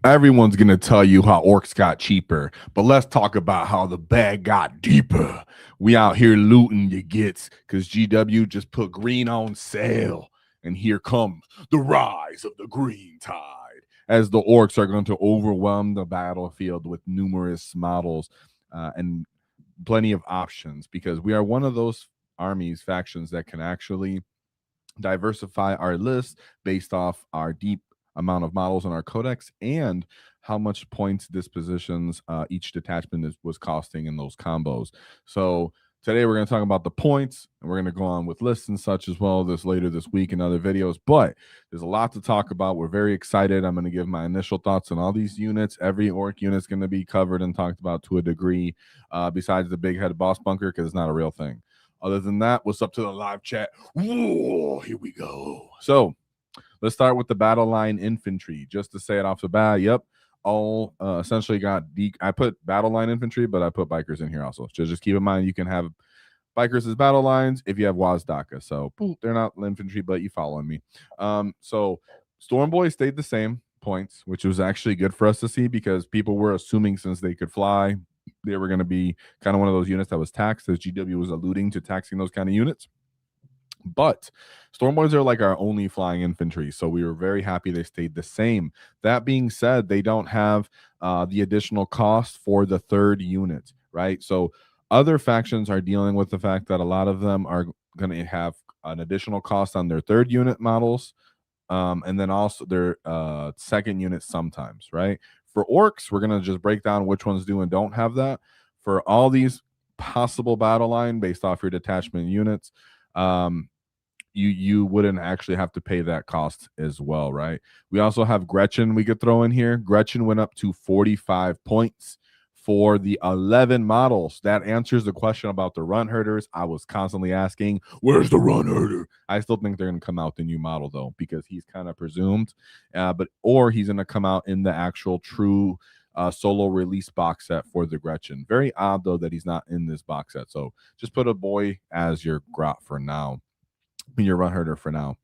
Everyone's going to tell you how orcs got cheaper, but let's talk about how the bag got deeper. We out here looting your gets because GW just put green on sale. And here comes the rise of the green tide as the orcs are going to overwhelm the battlefield with numerous models and plenty of options because we are one of those armies, factions that can actually diversify our list based off our deep amount of models in our codex and how much points dispositions each detachment was costing in those combos. So today we're going to talk about the points, and we're going to go on with lists and such as well this later this week in other videos. But there's a lot to talk about. We're very excited. I'm going to give my initial thoughts on all these units. Every orc unit is going to be covered and talked about to a degree, besides the big head boss bunker because it's not a real thing. Other than that, what's up to the live chat? Whoa, here we go. So let's start with the Battleline infantry. Just to say it off the bat, yep, all essentially got I put Battleline infantry, but I put bikers in here also. So just keep in mind you can have bikers as battle lines if you have WAAAGH. So they're not infantry, but you following me. So Storm Boy stayed the same points, which was actually good for us to see because people were assuming since they could fly, they were going to be kind of one of those units that was taxed, as GW was alluding to taxing those kind of units. But Stormboys are like our only flying infantry, so we were very happy they stayed the same. That being said, they don't have the additional cost for the third unit, right? So other factions are dealing with the fact that a lot of them are going to have an additional cost on their third unit models, and then also their second unit sometimes, right? For orcs, we're going to just break down which ones do and don't have that. For all these possible battle line based off your detachment units, you wouldn't actually have to pay that cost as well, right? We also have Gretchen we could throw in here. Gretchen went up to 45 points for the 11 models. That answers the question about the run herders. I was constantly asking, where's the run herder? I still think they're going to come out the new model though, because he's kind of presumed, or he's going to come out in the actual true solo release box set for the Gretchen. Very odd though that he's not in this box set. So just put a boy as your grot for now. Your run herder for now.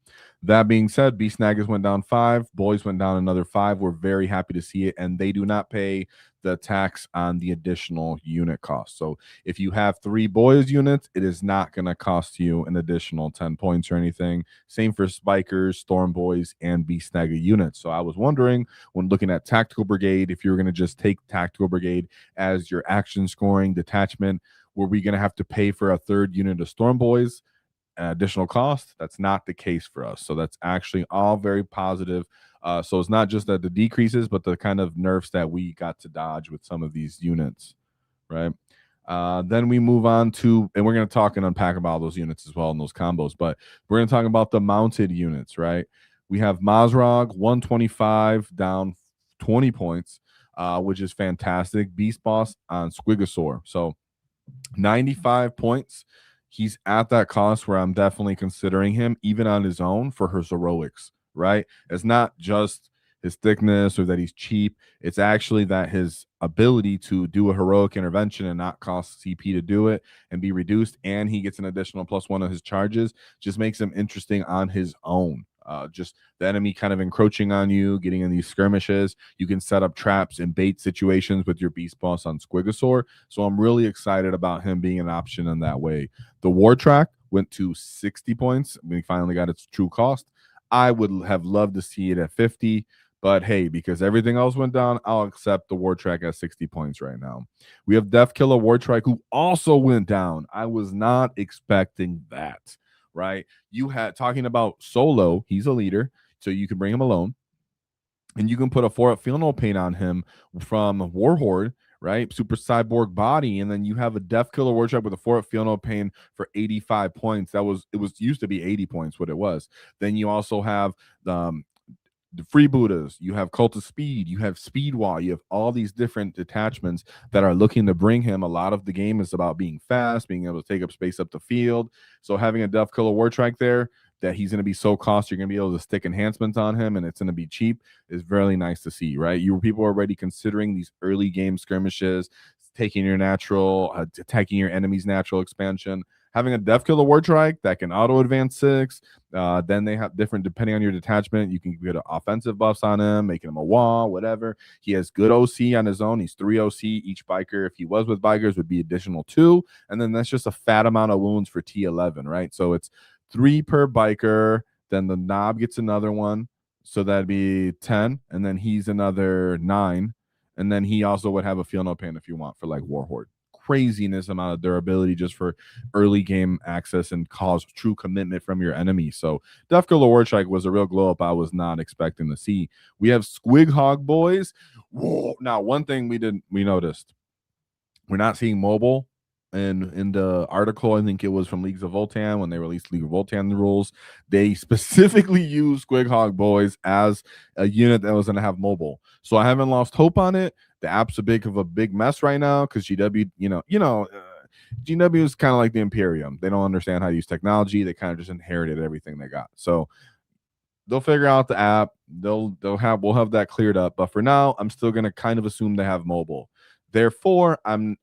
That being said, Beast Snaggers went down 5, boys went down another 5. We're very happy to see it, and they do not pay the tax on the additional unit cost. So if you have 3 boys units, it is not going to cost you an additional 10 points or anything. Same for Spikers, Storm Boys, and Beast Snagger units. So I was wondering when looking at Tactical Brigade, if you were going to just take Tactical Brigade as your action scoring detachment, were we going to have to pay for a third unit of Storm Boys? Additional cost? That's not the case for us. So that's actually all very positive. So it's not just that the decreases, but the kind of nerfs that we got to dodge with some of these units, right? Then we move on to, and we're going to talk and unpack about those units as well and those combos, but we're going to talk about the mounted units, right? We have Mazrog 125 down 20 points, which is fantastic. Beast Boss on Squigosaur. So 95 points. He's at that cost where I'm definitely considering him, even on his own, for his heroics, right? It's not just his thickness or that he's cheap. It's actually that his ability to do a heroic intervention and not cost CP to do it and be reduced, and he gets an additional +1 of his charges, just makes him interesting on his own. Just the enemy kind of encroaching on you, getting in these skirmishes. You can set up traps and bait situations with your Beast Boss on Squigosaur. So I'm really excited about him being an option in that way. The War Track went to 60 points. We finally got its true cost. I would have loved to see it at 50, but hey, because everything else went down, I'll accept the War Track at 60 points right now. We have Death Killer War Track, who also went down. I was not expecting that. Right? You had talking about solo, he's a leader, so you can bring him alone. And you can put a 4-up Funeral Paint on him from Warhorde, right? Super Cyborg Body, and then you have a Death Killer Wartrap with a 4-up Funeral Paint for 85 points. It was used to be 80 points, what it was. Then you also have the Freebooters, you have Cult of Speed, you have Speedwall, you have all these different detachments that are looking to bring him. A lot of the game is about being fast, being able to take up space up the field. So having a Death Killer War Track there, that he's going to be so cost, you're going to be able to stick enhancements on him and it's going to be cheap, is really nice to see, right? People are already considering these early game skirmishes, taking your natural, attacking your enemy's natural expansion. having a Def Killer Wartrike that can auto advance 6. Then they have different, depending on your detachment, you can get offensive buffs on him, making him a wall, whatever. He has good OC on his own. He's 3 OC. Each biker, if he was with bikers, would be additional 2. And then that's just a fat amount of wounds for T11, right? So it's 3 per biker. Then the knob gets another one. So that'd be 10. And then he's another 9. And then he also would have a Feel No Pain if you want for like Warhorde. Craziness amount of durability just for early game access and cause true commitment from your enemy. So Def Killer Warstrike was a real glow up I was not expecting to see. We have Squig Hog Boys. Whoa. Now, one thing we noticed, we're not seeing mobile. And in the article, I think it was from Leagues of Voltan, when they released League of Voltan rules, they specifically used Squig Hog Boys as a unit that was going to have mobile. So I haven't lost hope on it. The app's a big mess right now because GW, GW is kind of like the Imperium. They don't understand how to use technology. They kind of just inherited everything they got. So they'll figure out the app. We'll have that cleared up. But for now, I'm still going to kind of assume they have mobile. Therefore, I'm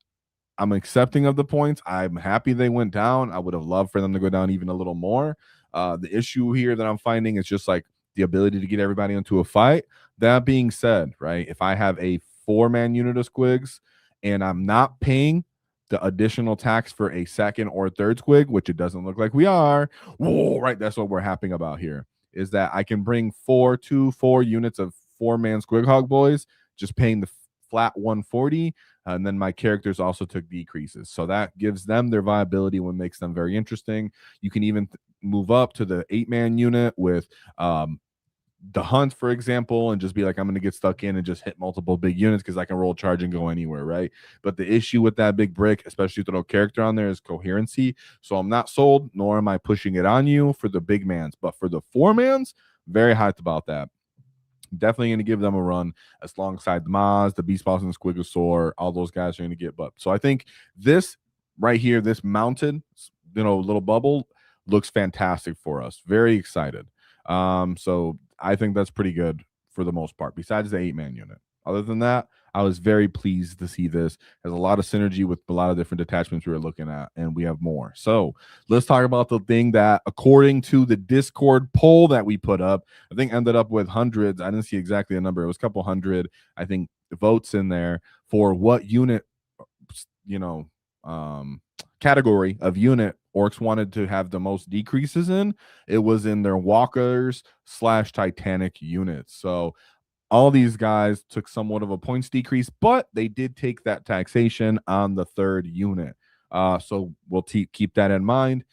accepting of the points. I'm happy they went down. I would have loved for them to go down even a little more. The issue here that I'm finding is just like the ability to get everybody into a fight. That being said, right, if I have a 4-man unit of squigs and I'm not paying the additional tax for a second or third squig, which it doesn't look like we are, whoa, right, that's what we're happing about here, is that I can bring 4 units of 4-man Squig Hog Boys, just paying the flat 140, and then my characters also took decreases. So that gives them their viability, what makes them very interesting. You can even move up to the 8-man unit with the hunt, for example, and just be like, I'm going to get stuck in and just hit multiple big units because I can roll charge and go anywhere, right? But the issue with that big brick, especially with no character on there, is coherency. So I'm not sold, nor am I pushing it on you for the big mans. But for the 4-mans, very hyped about that. Definitely going to give them a run alongside the Maz, the Beast Boss, and the Squigosaur. All those guys are going to get buffed. So I think this right here, this mounted, little bubble looks fantastic for us. Very excited. So I think that's pretty good for the most part, besides the 8-man unit. Other than that, I was very pleased to see this. Has a lot of synergy with a lot of different detachments we were looking at, and we have more. So let's talk about the thing that, according to the Discord poll that we put up, I think ended up with hundreds. I didn't see exactly the number. It was a couple hundred, I think, votes in there for what unit, category of unit Orks wanted to have the most decreases in. It was in their walkers / Titanic units. So all these guys took somewhat of a points decrease, but they did take that taxation on the 3rd unit. So we'll keep that in mind.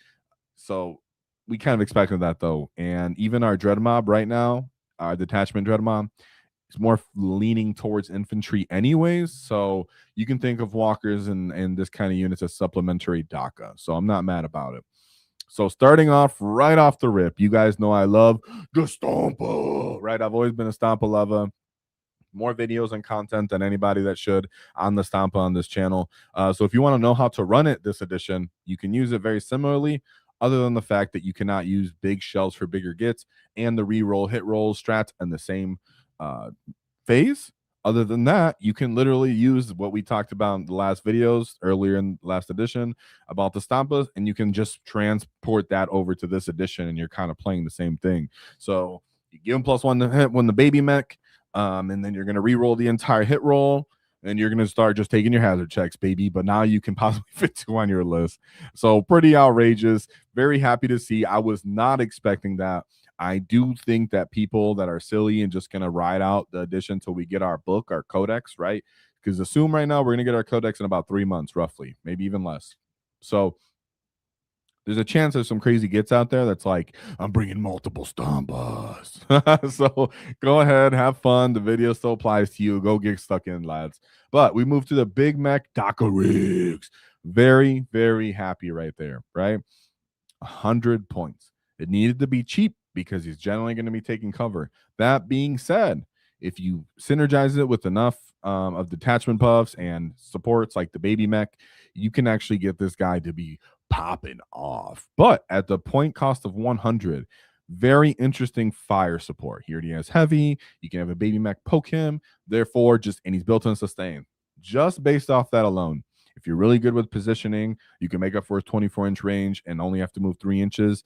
So we kind of expected that, though. And even our Dread Mob right now, our detachment Dread Mob, is more leaning towards infantry anyways. So you can think of walkers and this kind of units as supplementary DACA. So I'm not mad about it. So starting off right off the rip, you guys know I love the Stompa, right? I've always been a Stompa lover. More videos and content than anybody that should on the Stompa on this channel. So if you want to know how to run it this edition, you can use it very similarly, other than the fact that you cannot use big shells for bigger gets and the reroll hit rolls strats in the same phase. Other than that, you can literally use what we talked about in the last videos earlier in the last edition about the Stompas, and you can just transport that over to this edition, and you're kind of playing the same thing. So you give them +1 to hit when the baby mech, and then you're going to re-roll the entire hit roll, and you're going to start just taking your hazard checks, baby. But now you can possibly fit 2 on your list. So pretty outrageous. Very happy to see. I was not expecting that. I do think that people that are silly and just going to ride out the edition till we get our book, our codex, right? Because assume right now we're going to get our codex in about 3 months, roughly, maybe even less. So there's a chance there's some crazy gets out there that's like, I'm bringing multiple Stompas. So go ahead, have fun. The video still applies to you. Go get stuck in, lads. But we move to the Big Mech Acrylics. Very, very happy right there, right? 100 points. It needed to be cheap because he's generally going to be taking cover. That being said, if you synergize it with enough of detachment buffs and supports like the baby mech, you can actually get this guy to be popping off. But at the point cost of 100, very interesting fire support. Here he has heavy. You can have a baby mech poke him. Therefore, and he's built in sustain. Just based off that alone, If you're really good with positioning, you can make up for his 24-inch range and only have to move 3 inches.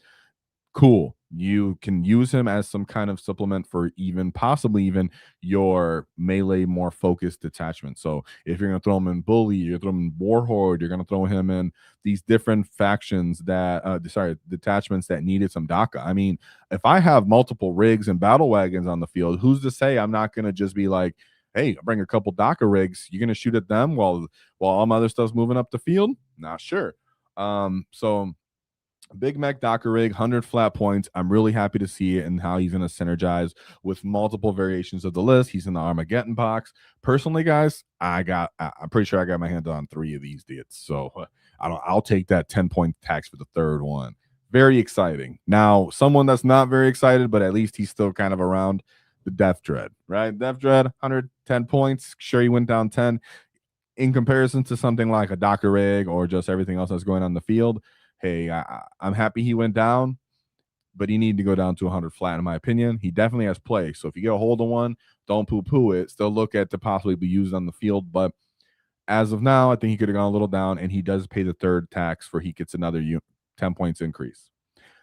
Cool. You can use him as some kind of supplement for possibly even your melee more focused detachment. So if you're going to throw him in Bully, you're going to throw him in Warhorde, you're going to throw him in these different factions detachments that needed some DACA. I mean, if I have multiple rigs and battle wagons on the field, who's to say I'm not going to just be like, hey, bring a couple DACA rigs. You're going to shoot at them while all my other stuff's moving up the field? Not sure. So Big Mac Docker rig, 100 flat points. I'm really happy to see it and how he's going to synergize with multiple variations of the list. He's in the Armageddon box. Personally, guys, I'm pretty sure I got my hands on 3 of these dudes. So I'll take that 10-point tax for the third one. Very exciting. Now, someone that's not very excited, but at least he's still kind of around, the Death Dread, right? Death Dread, 110 points. Sure, he went down 10. In comparison to something like a Docker rig or just everything else that's going on the field, hey, I'm happy he went down, but he needed to go down to 100 flat, in my opinion. He definitely has play. So if you get a hold of one, don't poo-poo it. Still look at to possibly be used on the field. But as of now, I think he could have gone a little down, and he does pay the third tax for he gets another 10 points increase.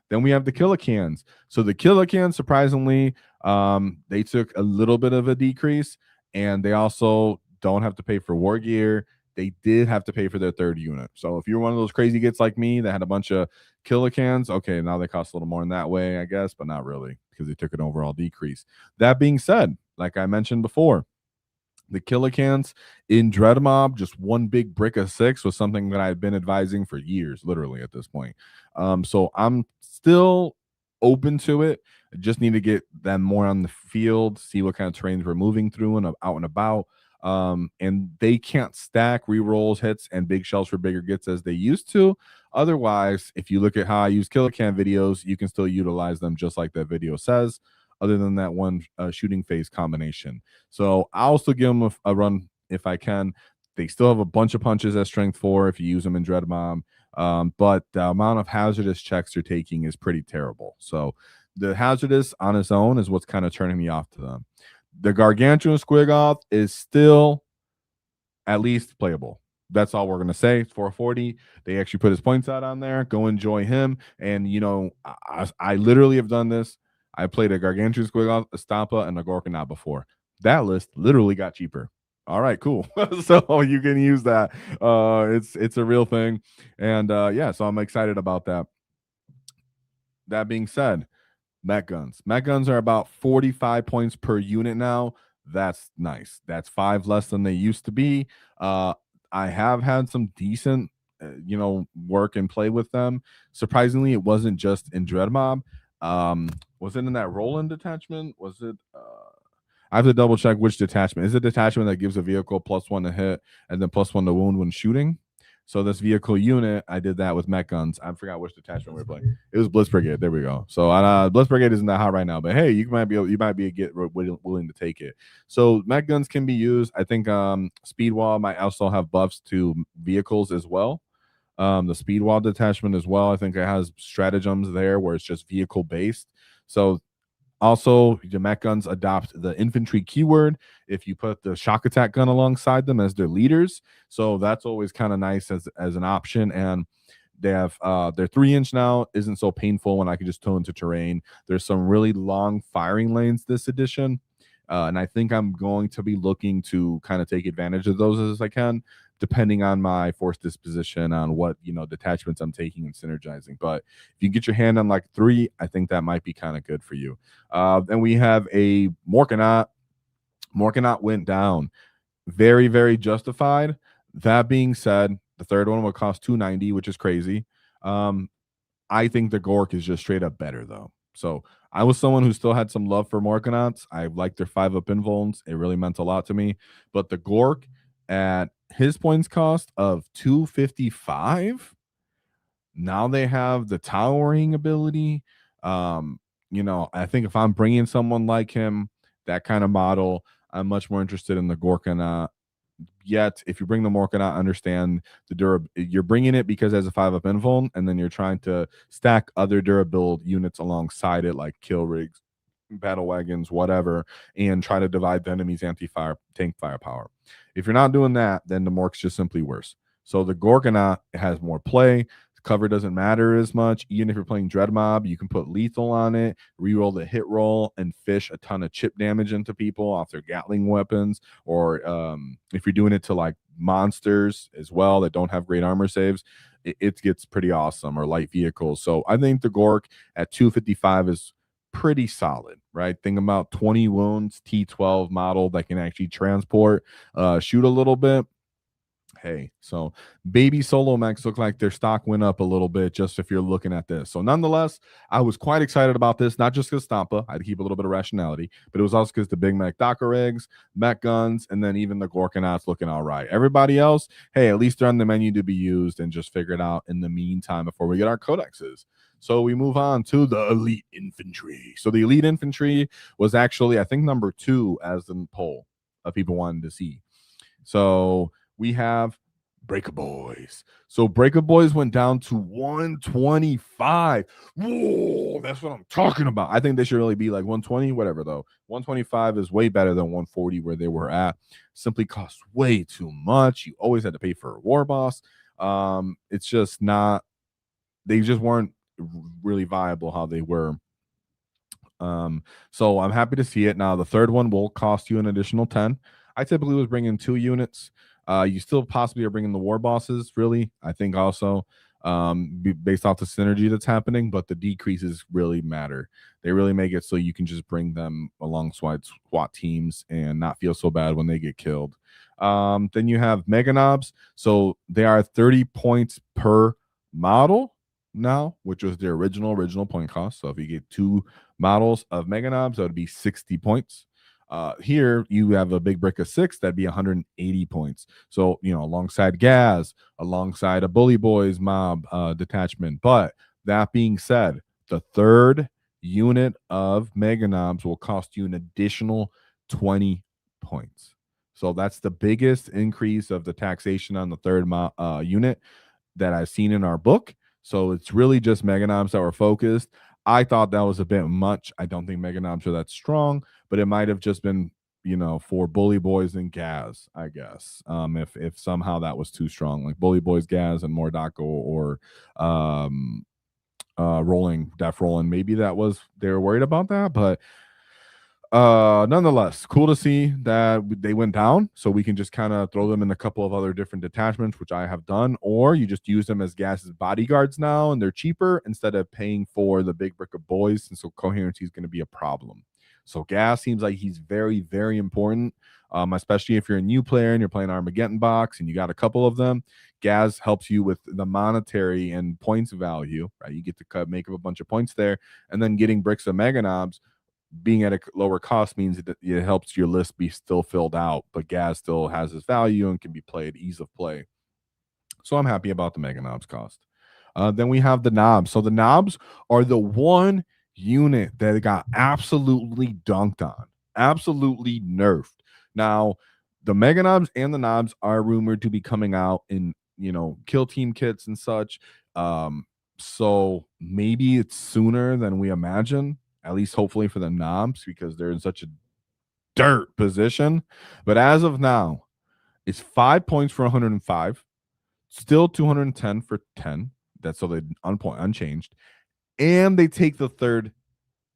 Then we have the Killicans. So the Killicans, surprisingly, they took a little bit of a decrease, and they also don't have to pay for war gear. They did have to pay for their third unit. So if you're one of those crazy gits like me that had a bunch of Killicans, okay, now they cost a little more in that way, I guess, but not really because they took an overall decrease. That being said, like I mentioned before, the Killicans in Dread Mob, just one big brick of 6 was something that I've been advising for years, literally at this point. So I'm still open to it. I just need to get them more on the field, see what kind of terrains we're moving through and out and about. And they can't stack rerolls, hits, and big shells for bigger gets as they used to. Otherwise, if you look at how I use Killican videos, you can still utilize them just like that video says, other than that one shooting phase combination. So I'll still give them a run if I can. They still have a bunch of punches at strength 4 if you use them in Dread Mob. But the amount of hazardous checks they're taking is pretty terrible. So the hazardous on its own is what's kind of turning me off to them. The Gargantuan Squigoth is still at least playable. That's all we're going to say. It's 440. They actually put his points out on there. Go enjoy him. And, you know, I literally have done this. I played a Gargantuan Squigoth, a Stampa, and a Gorkanaut before. That list literally got cheaper. All right, cool. So you can use that. It's a real thing. And, yeah, so I'm excited about that. That being said, Mech guns. Mech guns are about 45 points per unit now. That's nice. That's 5 less than they used to be. I have had some decent, work and play with them. Surprisingly, it wasn't just in Dread Mob. Was it in that Roland detachment? Was it? I have to double check which detachment. Is it detachment that gives a vehicle +1 to hit and then +1 to wound when shooting? So this vehicle unit, I did that with mech guns. I forgot which detachment we were playing. It was Blitz Brigade. There we go. So Blitz Brigade isn't that hot right now, but hey, you might be willing to take it. So mech guns can be used. I think Speedwall might also have buffs to vehicles as well. The Speedwall detachment as well. I think it has stratagems there where it's just vehicle based. So also, the mech guns adopt the infantry keyword if you put the shock attack gun alongside them as their leaders. So that's always kind of nice as an option. And they have their 3-inch now isn't so painful when I can just tow into terrain. There's some really long firing lanes this edition. And I think I'm going to be looking to kind of take advantage of those as I can, depending on my force disposition on what detachments I'm taking and synergizing. But if you get your hand on like 3, I think that might be kind of good for you. Then we have a Morkanaut. Morkanaut went down. Very, very justified. That being said, the third one will cost 290, which is crazy. I think the Gork is just straight up better though. So I was someone who still had some love for Morkanauts. I liked their 5-up invulns. It really meant a lot to me. But the Gork at his points cost of 255, now they have the towering ability. I think if I'm bringing someone like him, that kind of model, I'm much more interested in the Gorkanaut. Yet, if you bring the Morkanaut, understand the durability. You're bringing it because it has a 5-up invuln, and then you're trying to stack other durable units alongside it, like kill rigs, battle wagons, whatever, and try to divide the enemy's anti-fire tank firepower. If you're not doing that, then the Mork's just simply worse. So the Gorgonaut has more play. Cover doesn't matter as much. Even if you're playing Dread Mob, you can put lethal on it, reroll the hit roll, and fish a ton of chip damage into people off their Gatling weapons. Or if you're doing it to like monsters as well that don't have great armor saves, it gets pretty awesome. Or light vehicles. So I think the Gork at 255 is pretty solid, right? Think about 20 wounds, T12 model that can actually transport, shoot a little bit. Hey, so baby solo mechs look like their stock went up a little bit just if you're looking at this. So nonetheless, I was quite excited about this, not just because Stampa, I had to keep a little bit of rationality, but it was also because the Big Mac Docker eggs, mech guns, and then even the Gorkonauts looking all right. Everybody else, hey, at least they're on the menu to be used and just figure it out in the meantime before we get our codexes. So we move on to the Elite Infantry. So the Elite Infantry was actually, I think, number 2 as the poll of people wanted to see. So we have Breaker Boys. So Breaker Boys went down to 125. Whoa, that's what I'm talking about. I think they should really be like 120, whatever, though. 125 is way better than 140 where they were at. Simply costs way too much. You always had to pay for a war boss. It's just not, they just weren't really viable how they were. So I'm happy to see it. Now, the third one will cost you an additional 10. I typically was bringing 2 units. You still possibly are bringing the war bosses, really. I think also based off the synergy that's happening, but the decreases really matter. They really make it so you can just bring them alongside SWAT teams and not feel so bad when they get killed. Then you have Mega Knobs. So they are 30 points per model now, which was the original point cost. So if you get 2 models of Mega Knobs, that would be 60 points. Here you have a big brick of 6, that'd be 180 points. So, you know, alongside Gaz, alongside a Bully Boys mob detachment. But that being said, the third unit of Mega Knobs will cost you an additional 20 points. So that's the biggest increase of the taxation on the third unit that I've seen in our book. So it's really just Mega Knobs that were focused. I thought that was a bit much. I don't think Mega Knobs are that strong, but it might have just been, you know, for Bully Boys and Gaz, I guess. If somehow that was too strong, like Bully Boys, Gaz, and Mordaco, or rolling, Def Rolling, maybe that was, they were worried about that, but nonetheless, cool to see that they went down, so we can just kind of throw them in a couple of other different detachments, which I have done, or you just use them as Gas's bodyguards now, and they're cheaper instead of paying for the big brick of boys, and so coherency is going to be a problem. So Gas seems like he's very, very important, especially if you're a new player and you're playing Armageddon box and you got a couple of them. Gas helps you with the monetary and points value, right? You get to make up a bunch of points there, and then getting bricks of Mega Knobs being at a lower cost means that it helps your list be still filled out, but Gaz still has his value and can be played, ease of play. So I'm happy about the Mega Knobs cost. Then we have the knobs. So the knobs are the one unit that got absolutely dunked on, absolutely nerfed. Now, the Mega Knobs and the knobs are rumored to be coming out in, you know, kill team kits and such. So maybe it's sooner than we imagine, at least hopefully for the knobs, because they're in such a dirt position. But as of now, it's 5 points for 105, still 210 for 10. That's so they unchanged. And they take the third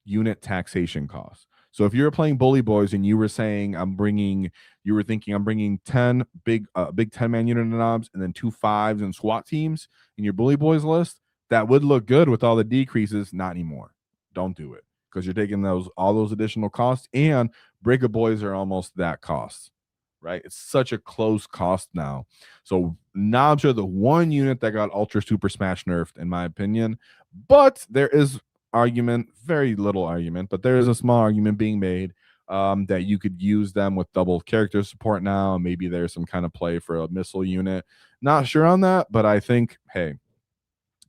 unit taxation cost. So if you were playing Bully Boys and you were saying I'm bringing 10 big 10-man unit of knobs and then 2 5s and SWAT teams in your Bully Boys list, that would look good with all the decreases. Not anymore. Don't do it, because you're taking all those additional costs, and Breaker Boys are almost that cost, right? It's such a close cost now. So knobs are the one unit that got Ultra Super Smash nerfed, in my opinion. But there is argument, very little argument, but there is a small argument being made that you could use them with double character support now. Maybe there's some kind of play for a missile unit. Not sure on that, but I think, hey,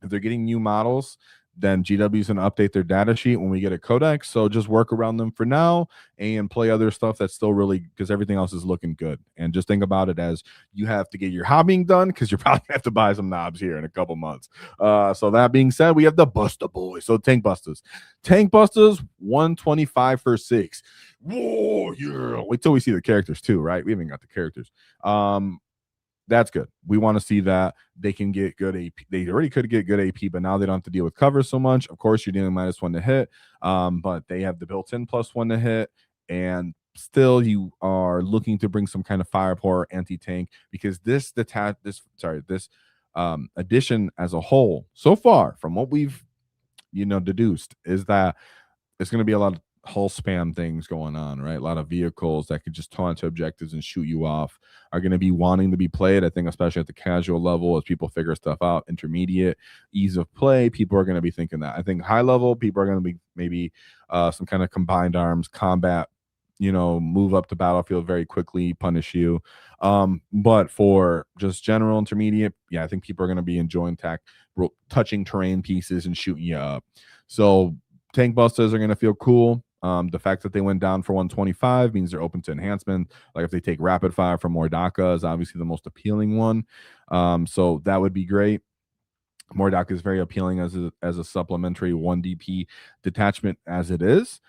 if they're getting new models, then GW's going to update their data sheet when we get a codex. So just work around them for now and play other stuff that's still really, because everything else is looking good. And just think about it as you have to get your hobbying done, because you're probably have to buy some knobs here in a couple months. So that being said, we have the Buster Boys. So Tank Busters. Tank Busters, 125 for 6. Whoa, yeah. Wait till we see the characters too, right? We haven't got the characters. that's good. We want to see that they can get good AP. They already could get good AP, but now they don't have to deal with cover so much. Of course, you're dealing -1 to hit, but they have the built-in +1 to hit, and still you are looking to bring some kind of firepower, anti-tank, because this addition as a whole, so far from what we've deduced, is that it's going to be a lot of hull spam things going on, right? A lot of vehicles that could just taunt to objectives and shoot you off are going to be wanting to be played. I think, especially at the casual level, as people figure stuff out, intermediate, ease of play, people are going to be thinking that. I think high level, people are going to be maybe some kind of combined arms combat, move up the battlefield very quickly, punish you. But for just general intermediate, yeah, I think people are going to be enjoying touching terrain pieces and shooting you up. So tank busters are going to feel cool. The fact that they went down for 125 means they're open to enhancement. Like if they take rapid fire from Mordaka is obviously the most appealing one. So that would be great. Mordaka is very appealing as a supplementary 1 DP detachment as it is.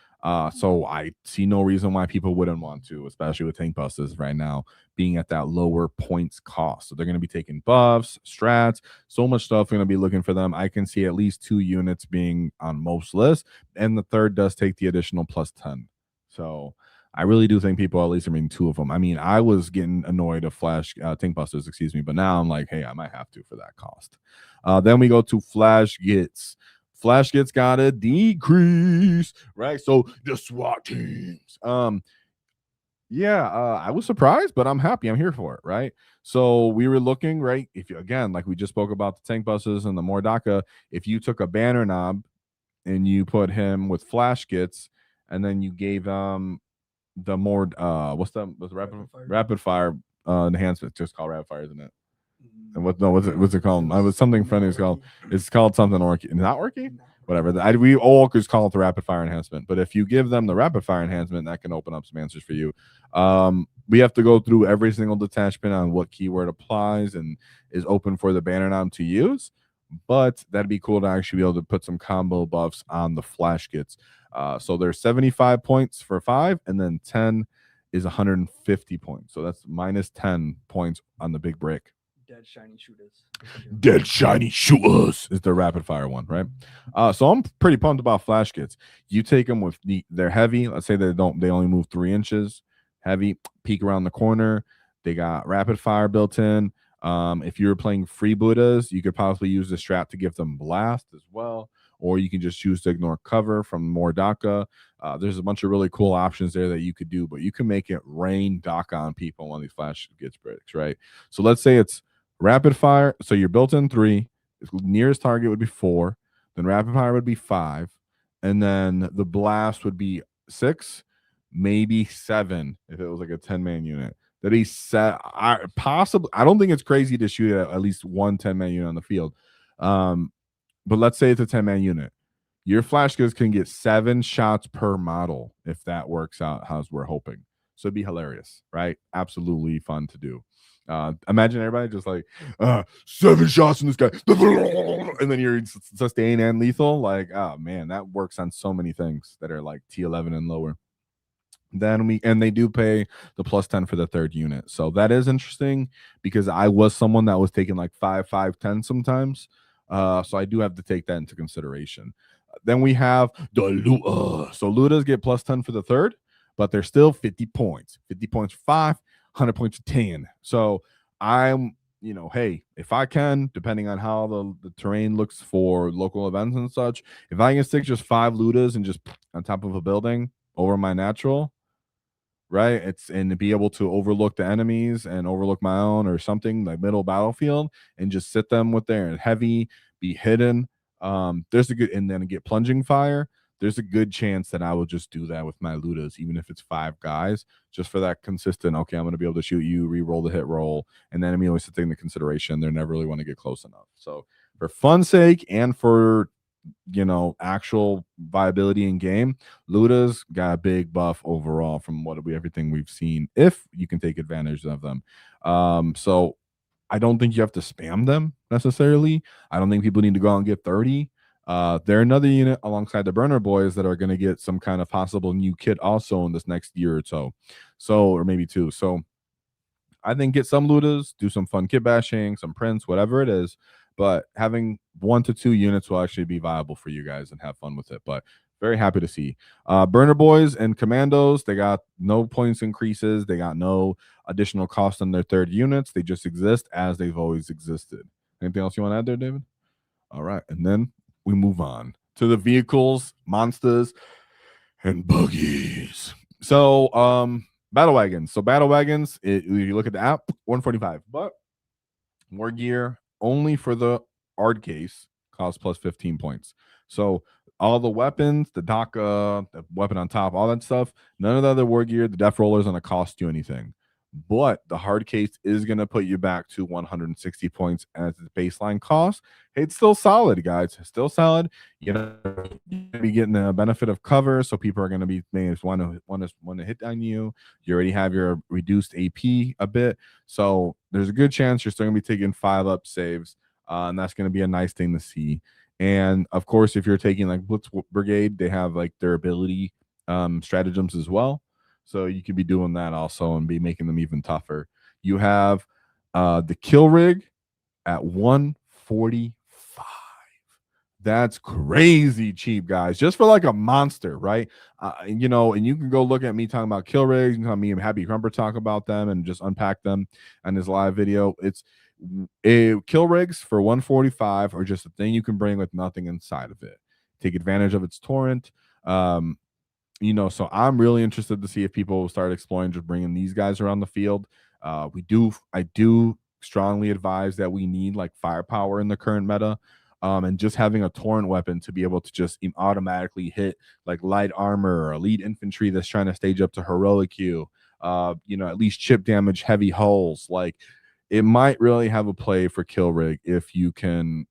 So I see no reason why people wouldn't want to, especially with tank busters right now being at that lower points cost. So they're going to be taking buffs, strats, so much stuff going to be looking for them. I can see at least 2 units being on most lists, and the third does take the additional +10. So I really do think people at least are reading 2 of them. I mean, I was getting annoyed of flash tank busters, but now I'm like, hey, I might have to for that cost. Then we go to flash gets. Flash gets got a decrease, right? So the SWAT teams. I was surprised, but I'm happy. I'm here for it, right? So we were looking, right? If you, again, like we just spoke about the tank buses and the Mordaka, if you took a banner knob and you put him with flash gets, and then you gave the more what's the rapid fire enhancement, just called rapid fire, isn't it? And what's it called? I was something funny. It's called something Orky. Not Orky? Whatever. We all just call it the rapid fire enhancement. But if you give them the rapid fire enhancement, that can open up some answers for you. We have to go through every single detachment on what keyword applies and is open for the banner knob to use. But that'd be cool to actually be able to put some combo buffs on the flash kits. So there's 75 points for 5, and then 10 is 150 points. So that's minus 10 points on the big brick. Dead shiny shooters. Dead shiny shooters is the rapid fire one, right? So I'm pretty pumped about flash kits. You take them with they're heavy. Let's say they only move 3 inches. Heavy, peek around the corner. They got rapid fire built in. If you're playing freebooters, you could possibly use the strat to give them blast as well, or you can just choose to ignore cover from Mordaka. There's a bunch of really cool options there that you could do, but you can make it rain DACA on people when these flash gets bricks, right? So let's say it's rapid fire. So you're built in 3. Nearest target would be 4. Then rapid fire would be 5. And then the blast would be 6, maybe 7 if it was like a 10-man unit. That he said, I don't think it's crazy to shoot at least one 10-man unit on the field. But let's say it's a 10-man unit. Your flash guns can get 7 shots per model if that works out as we're hoping. So it'd be hilarious, right? Absolutely fun to do. Imagine everybody just like 7 shots in this guy, and then you're sustain and lethal. Like, oh man, that works on so many things that are like T11 and lower. Then they do pay the +10 for the 3rd unit. So that is interesting because I was someone that was taking like 5, 5, 10 sometimes. So I do have to take that into consideration. Then we have the Luta. So Lutas get +10 for the 3rd, but they're still 50 points. 50 points for 5, 100 points for 10. So I'm, hey, if I can, depending on how the terrain looks for local events and such, if I can stick just 5 Lutas and just on top of a building over my natural, right? And to be able to overlook the enemies and overlook my own or something like middle battlefield and just sit them with their heavy, be hidden. There's a good, and then get plunging fire. There's a good chance that I will just do that with my Lutas, even if it's 5 guys, just for that consistent. Okay, I'm going to be able to shoot you, re-roll the hit roll, and then enemy always take into consideration. They never really want to get close enough. So for fun's sake and for actual viability in game, Luda's got a big buff overall from everything we've seen, if you can take advantage of them. So I don't think you have to spam them necessarily. I don't think people need to go out and get 30. They're another unit alongside the burner boys that are going to get some kind of possible new kit also in this next year or so, or maybe 2. So I think get some Ludas, do some fun kit bashing, some prints, whatever it is. But having 1 to 2 units will actually be viable for you guys and have fun with it. But very happy to see. Burner Boys and Commandos, they got no points increases. They got no additional cost on their third units. They just exist as they've always existed. Anything else you want to add there, David? All right. And then we move on to the vehicles, monsters, and buggies. So, battle wagons. So battle wagons, you look at the app, 145. But more gear only for the art case costs plus 15 points. So all the weapons, the DACA, the weapon on top, all that stuff, none of the other war gear, the death roller is going to cost you anything. But the hard case is going to put you back to 160 points as the baseline cost. It's still solid, guys. It's still solid. You're going to be getting the benefit of cover, so people are going to be want to hit on you. You already have your reduced AP a bit, so there's a good chance you're still going to be taking 5-up saves, and that's going to be a nice thing to see. And of course, if you're taking like Blitz Brigade, they have like their ability stratagems as well. So you could be doing that also and be making them even tougher. You have the kill rig at 145. That's crazy cheap, guys. Just for like a monster, right? And you can go look at me talking about kill rigs. You can me and Happy Crumper talk about them and just unpack them on this live video. It's kill rigs for 145 are just a thing you can bring with nothing inside of it. Take advantage of its torrent. So I'm really interested to see if people will start exploring just bringing these guys around the field. I do strongly advise that we need like firepower in the current meta, and just having a torrent weapon to be able to just automatically hit like light armor or elite infantry that's trying to stage up to heroic queue. At least chip damage heavy hulls. Like it might really have a play for kill rig if you can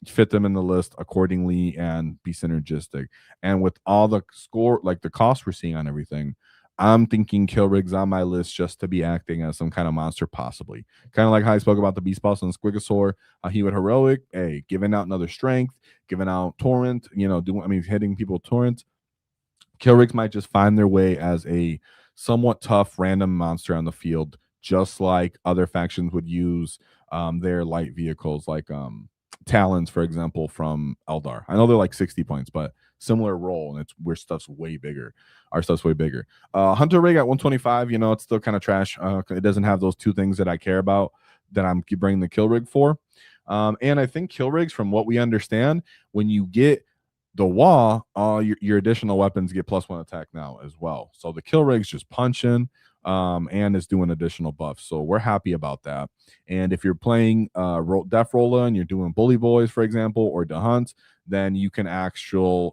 fit them in the list accordingly and be synergistic. And with all the score, like the cost we're seeing on everything, I'm thinking kill rigs on my list just to be acting as some kind of monster, possibly. Kind of like how I spoke about the Beast Boss and Squigosaur. He would heroic, giving out another strength, giving out torrent, hitting people with torrent. Kill rigs might just find their way as a somewhat tough random monster on the field, just like other factions would use their light vehicles, like Talons, for example, from Eldar. I know they're like 60 points, but similar role, and it's where stuff's way bigger. Our stuff's way bigger. Hunter rig at 125, it's still kind of trash. It doesn't have those two things that I care about that I'm bringing the kill rig for. And I think kill rigs, from what we understand, when you get the WAAAGH, your additional weapons get +1 attack now as well. So the kill rig's just punching. And is doing additional buffs. So we're happy about that. And if you're playing Death Roller and you're doing Bully Boys, for example, or the Hunt, then you can the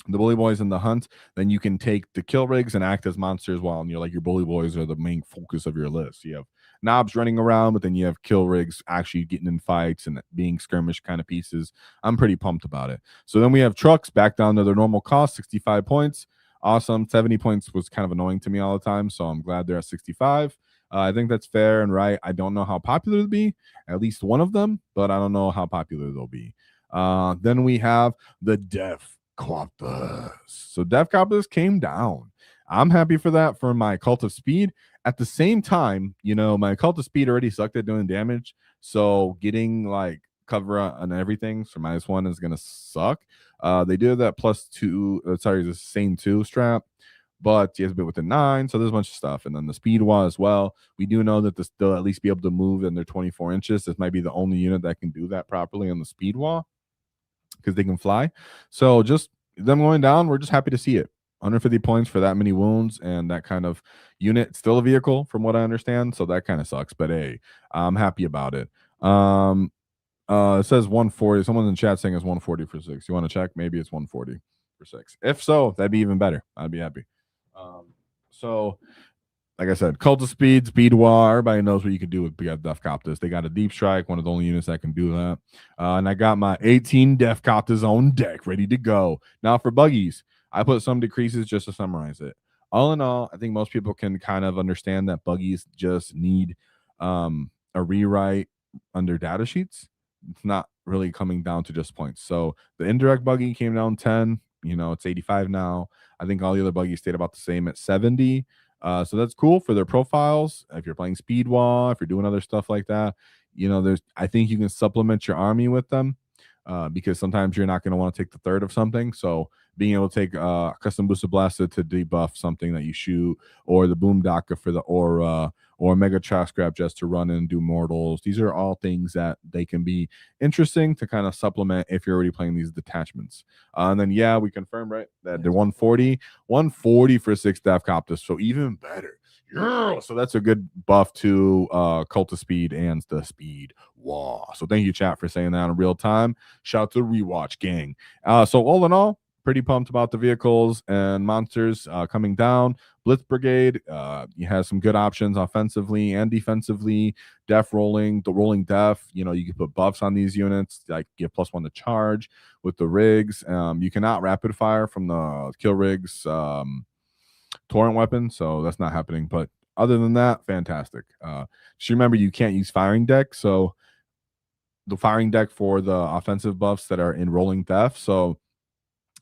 Bully Boys and the Hunt, then you can take the kill rigs and act as monsters while your Bully Boys are the main focus of your list. You have knobs running around, but then you have kill rigs actually getting in fights and being skirmish kind of pieces. I'm pretty pumped about it. So then we have trucks back down to their normal cost, 65 points. Awesome. 70 points was kind of annoying to me all the time, so I'm glad they're at 65. I think that's fair and right. I don't know how popular they'll be, at least one of them, but I don't know how popular they'll be. Then we have the Death Copters. So Death Copters came down. I'm happy for that for my Cult of Speed. At the same time, my Cult of Speed already sucked at doing damage, so getting like cover on everything for -1 is gonna suck. They do that +2, the same 2 strap, but you have to be within 9, so there's a bunch of stuff. And then the speed WAAAGH as well. We do know that they'll at least be able to move in their 24 inches. This might be the only unit that can do that properly on the speed WAAAGH because they can fly. So just them going down, we're just happy to see it. 150 points for that many wounds and that kind of unit. Still a vehicle from what I understand, so that kind of sucks, but hey, I'm happy about it. It says 140. Someone in the chat saying it's 140 for 6. You want to check? Maybe it's 140 for 6. If so, that'd be even better. I'd be happy. So, like I said, Cult of Speed, Speed WAAAGH. Everybody knows what you can do with Death Copters. They got a deep strike, one of the only units that can do that. And I got my 18 Death Copters on deck, ready to go. Now for buggies, I put some decreases just to summarize it. All in all, I think most people can kind of understand that buggies just need a rewrite under data sheets. It's not really coming down to just points. So the indirect buggy came down 10. It's 85 now. I think all the other buggies stayed about the same at 70. So that's cool for their profiles. If you're playing speed wall, if you're doing other stuff like that, I think you can supplement your army with them. Because sometimes you're not going to want to take the third of something. So being able to take custom boosted blasted to debuff something that you shoot, or the boom daka for the aura, or mega trash grab just to run in and do mortals. These are all things that they can be interesting to kind of supplement if you're already playing these detachments. And then we confirmed, right, that they're 140 for 6 Death Coptus. So even better. Yeah, so that's a good buff to cult of speed and the speed wall. So thank you, chat, for saying that in real time. Shout out to Rewatch Gang. So all in all, pretty pumped about the vehicles and monsters coming down. Blitz Brigade, you have some good options offensively and defensively. Def rolling, the rolling def, you can put buffs on these units, like give +1 to charge with the rigs. You cannot rapid fire from the kill rigs torrent weapon, so that's not happening. But other than that, fantastic. Just remember, you can't use firing deck, so the firing deck for the offensive buffs that are in rolling def. So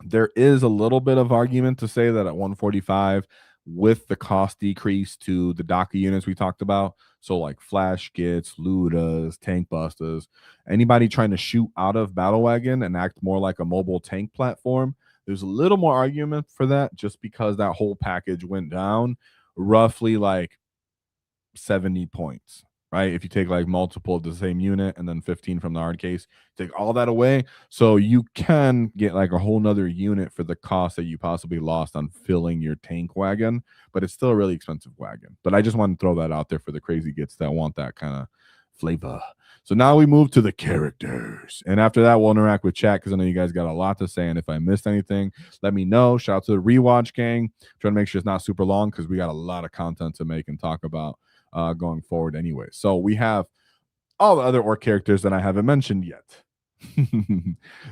there is a little bit of argument to say that at 145, with the cost decrease to the DACA units we talked about, so like Flash Gits, Ludas, Tank Busters, anybody trying to shoot out of Battle Wagon and act more like a mobile tank platform, there's a little more argument for that, just because that whole package went down roughly like 70 points, right? If you take like multiple of the same unit and then 15 from the hard case, take all that away. So you can get like a whole nother unit for the cost that you possibly lost on filling your tank wagon, but it's still a really expensive wagon. But I just want to throw that out there for the crazy gits that want that kind of flavor. So now we move to the characters. And after that, we'll interact with chat, because I know you guys got a lot to say. And if I missed anything, let me know. Shout out to the Rewatch Gang. Trying to make sure it's not super long, because we got a lot of content to make and talk about going forward anyway. So we have all the other orc characters that I haven't mentioned yet.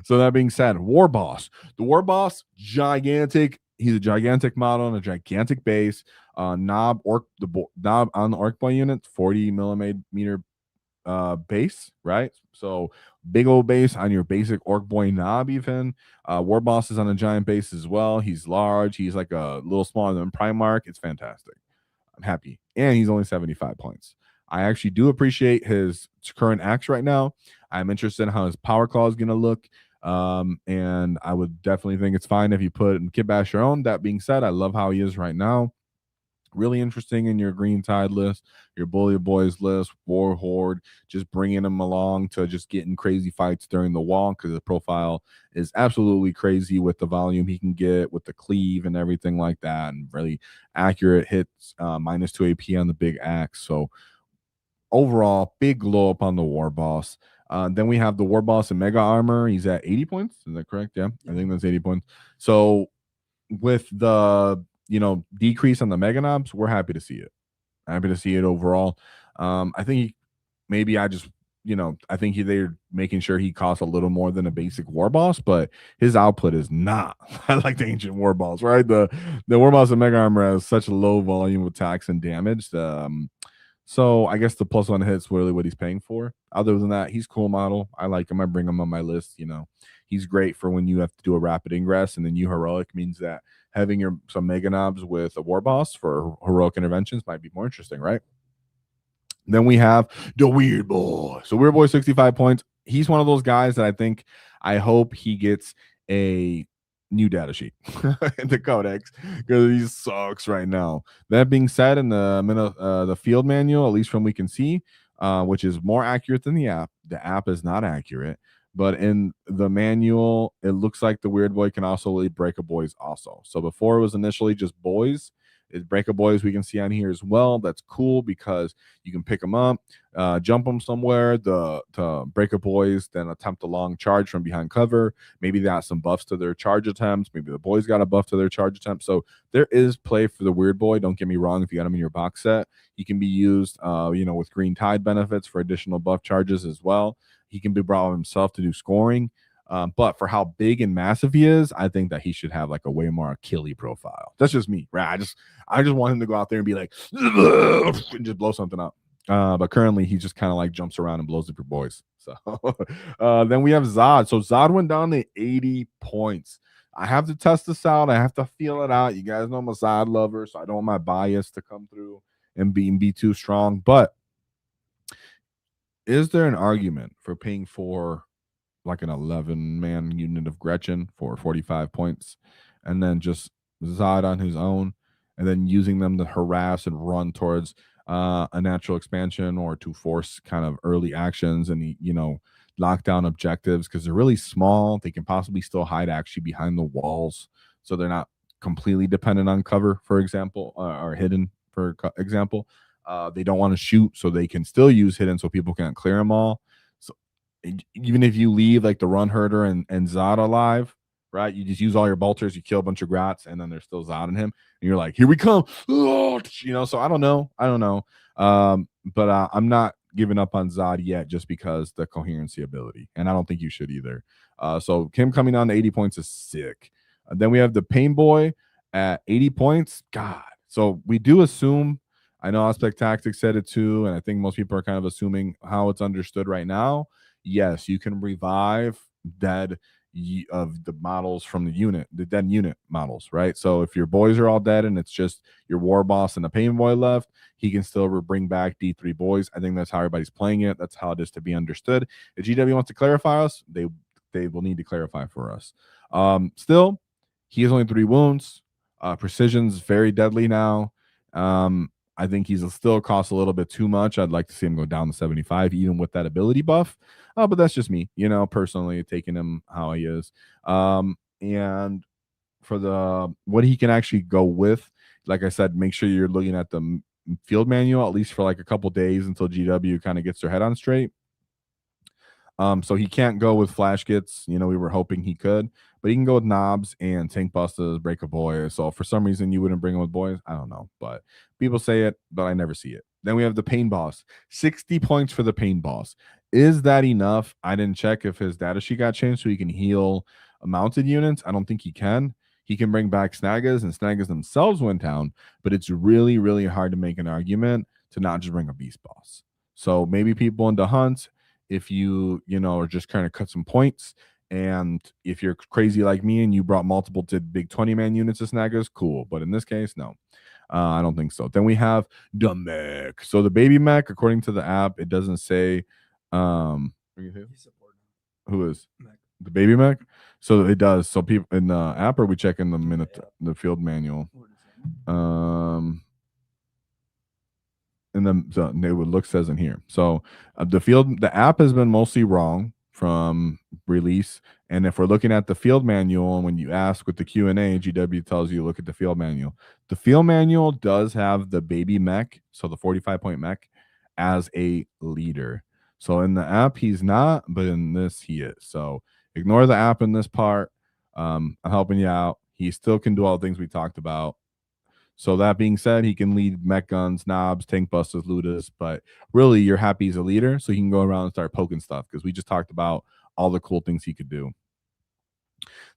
So that being said, War Boss. The War Boss, gigantic. He's a gigantic model and a gigantic base. Knob on the orc boy unit, 40 millimeter base, right? So big old base on your basic orc boy knob. Even War Boss is on a giant base as well. He's large. He's like a little smaller than Primarch. It's fantastic. I'm happy. And he's only 75 points. I actually do appreciate his current axe right now. I'm interested in how his power claw is going to look. And I would definitely think it's fine if you put in Kit Bash your own. That being said, I love how he is right now. Really interesting in your Green Tide list, your Bully Boys list, War Horde, just bringing them along to just getting crazy fights during the wall, because the profile is absolutely crazy with the volume he can get with the cleave and everything like that, and really accurate hits, -2 AP on the big axe. So overall, big glow up on the War Boss. Then we have the War Boss in Mega Armor. He's at 80 points. Is that correct? Yeah, I think that's 80 points. So with the decrease on the mega knobs, we're happy to see it. Happy to see it overall. I think I think they're making sure he costs a little more than a basic War Boss, but his output is not like the ancient War Boss, right? The War Boss in Mega Armor has such a low volume of attacks and damage. So I guess the +1 hit's really what he's paying for. Other than that, he's cool model. I like him. I bring him on my list. He's great for when you have to do a rapid ingress, and then you heroic means that having some mega knobs with a War Boss for heroic interventions might be more interesting, right? Then we have the Weird Boy. So Weird Boy, 65 points. He's one of those guys that I hope he gets a new data sheet in the codex, because he sucks right now. That being said, in the field manual, at least from we can see, which is more accurate than the app is not accurate. But in the manual, it looks like the Weird Boy can also lead Breaker Boys also. So before it was initially just boys, it's Breaker Boys we can see on here as well. That's cool, because you can pick them up, jump them somewhere, to Breaker Boys, then attempt a long charge from behind cover. Maybe they got some buffs to their charge attempts. Maybe the boys got a buff to their charge attempts. So there is play for the Weird Boy. Don't get me wrong. If you got him in your box set, he can be used, with Green Tide benefits for additional buff charges as well. He can be brought himself to do scoring. But for how big and massive he is, I think that he should have like a way more Achilles profile. That's just me, right? I just want him to go out there and be like, and just blow something up. But currently he just kind of like jumps around and blows up your boys. So then we have Zod. So Zod went down to 80 points. I have to test this out. I have to feel it out. You guys know I'm a Zod lover, so I don't want my bias to come through and be too strong. But is there an argument for paying for like an 11-man unit of Gretchen for 45 points and then just Zod on his own and then using them to harass and run towards a natural expansion or to force kind of early actions and, lock down objectives because they're really small. They can possibly still hide actually behind the walls. So they're not completely dependent on cover, for example, or hidden, for example. They don't want to shoot, so they can still use hidden so people can't clear them all. So even if you leave like the run herder and Zod alive, right? You just use all your bolters, you kill a bunch of grats, and then there's still Zod in him, and you're like, here we come. Oh, so I don't know. But I'm not giving up on Zod yet just because the coherency ability, and I don't think you should either. So him coming down to 80 points is sick. Then we have the Pain Boy at 80 points. God. So we do assume, I know Aspect Tactics said it too, and I think most people are kind of assuming how it's understood right now. Yes, you can revive dead of the models from the dead unit models, right? So if your boys are all dead and it's just your war boss and the Pain Boy left, he can still bring back D3 boys. I think that's how everybody's playing it. That's how it is to be understood. If GW wants to clarify us, they will need to clarify for us. Still, he has only 3 wounds. Precision's very deadly now. I think he's still costs a little bit too much. I'd like to see him go down to 75, even with that ability buff. But that's just me, personally taking him how he is. And for the what he can actually go with, like I said, make sure you're looking at the field manual at least for like a couple days until GW kind of gets their head on straight. So he can't go with flash kits. We were hoping he could, but he can go with knobs and tank busters, break a boy. So for some reason you wouldn't bring him with boys. I don't know, but people say it, but I never see it. Then we have the Pain Boss, 60 points for the Pain Boss. Is that enough? I didn't check if his data sheet got changed so he can heal mounted units. I don't think he can. He can bring back Snaggas, and Snaggas themselves went down, but it's really, really hard to make an argument to not just bring a Beast Boss. So maybe people into hunts, if you are just kind of cut some points, and if you're crazy like me and you brought multiple to big 20-man units of Snaggas, cool. But in this case, no, I don't think so. Then we have the mech. So the baby mech, according to the app, it doesn't say who is mech. The baby mech. So it does. So people in the app, or we check in the field manual. And then it would look says in here. So the app has been mostly wrong from release. And if we're looking at the field manual, and when you ask with the Q&A, GW tells you look at the field manual. The field manual does have the baby mech, so the 45-point mech, as a leader. So in the app, he's not, but in this, he is. So ignore the app in this part. I'm helping you out. He still can do all the things we talked about. So that being said, he can lead mech guns, knobs, tank busters, ludas, but really you're happy he's a leader, so he can go around and start poking stuff because we just talked about all the cool things he could do.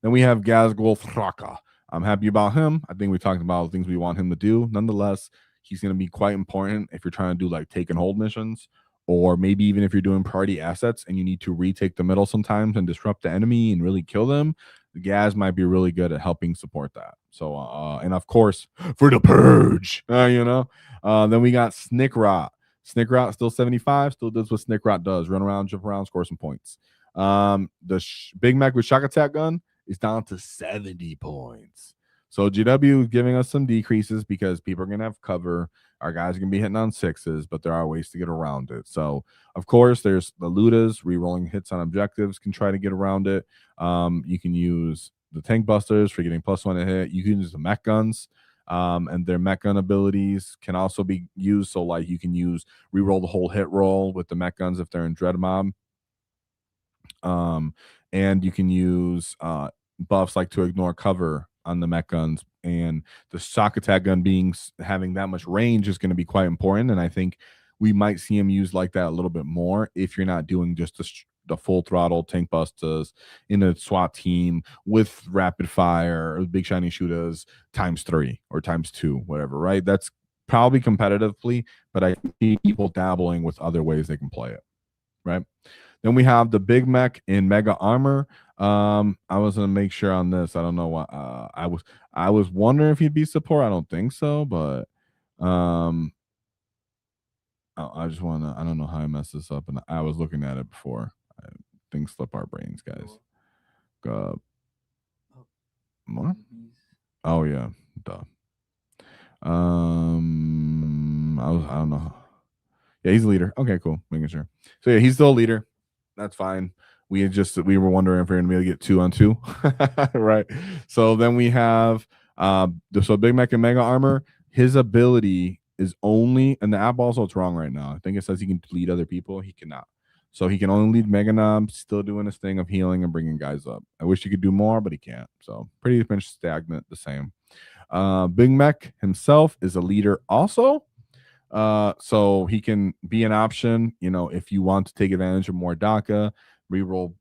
Then we have Gazgul Thraka. I'm happy about him. I think we talked about all the things we want him to do. Nonetheless, he's going to be quite important if you're trying to do like take and hold missions, or maybe even if you're doing priority assets and you need to retake the middle sometimes and disrupt the enemy and really kill them. The Gaz might be really good at helping support that. So, and of course, for the purge, then we got Snickrot. Snickrot still 75, still does what Snickrot does: run around, jump around, score some points. The Big Mac with shock attack gun is down to 70 points. So GW giving us some decreases because people are going to have cover. Our guys are going to be hitting on 6s, but there are ways to get around it. So, of course, there's the Ludas, re-rolling hits on objectives can try to get around it. You can use the tank busters for getting +1 to hit. You can use the mech guns, and their mech gun abilities can also be used. So, like, you can use re-roll the whole hit roll with the mech guns if they're in Dread Mob. And you can use buffs like to ignore cover on the mech guns, and the shock attack gun having that much range is going to be quite important. And I think we might see him used like that a little bit more if you're not doing just the full throttle tank busters in a SWAT team with rapid fire or big shiny shooters ×3 or ×2, whatever, right? That's probably competitively, but I see people dabbling with other ways they can play it, right? Then we have the Big Mech in Mega Armor. I was gonna make sure on this. I don't know what I was wondering if he'd be support. I don't think so, but um I just wanna I don't know how I messed this up and I was looking at it before. Things slip our brains, guys. What? Oh yeah, duh. I don't know. Yeah, he's a leader. Okay, cool. Making sure. So yeah, he's still a leader. That's fine. We were wondering if we are gonna be able to get 2-on-2. Right. So then we have so Big Mech and Mega Armor, his ability is only, and the app also it's wrong right now. I think it says he can lead other people. He cannot. So he can only lead Mega Knob, still doing his thing of healing and bringing guys up. I wish he could do more, but he can't. So pretty much stagnant, the same. Big Mech himself is a leader also. So he can be an option, if you want to take advantage of more DACA, reroll,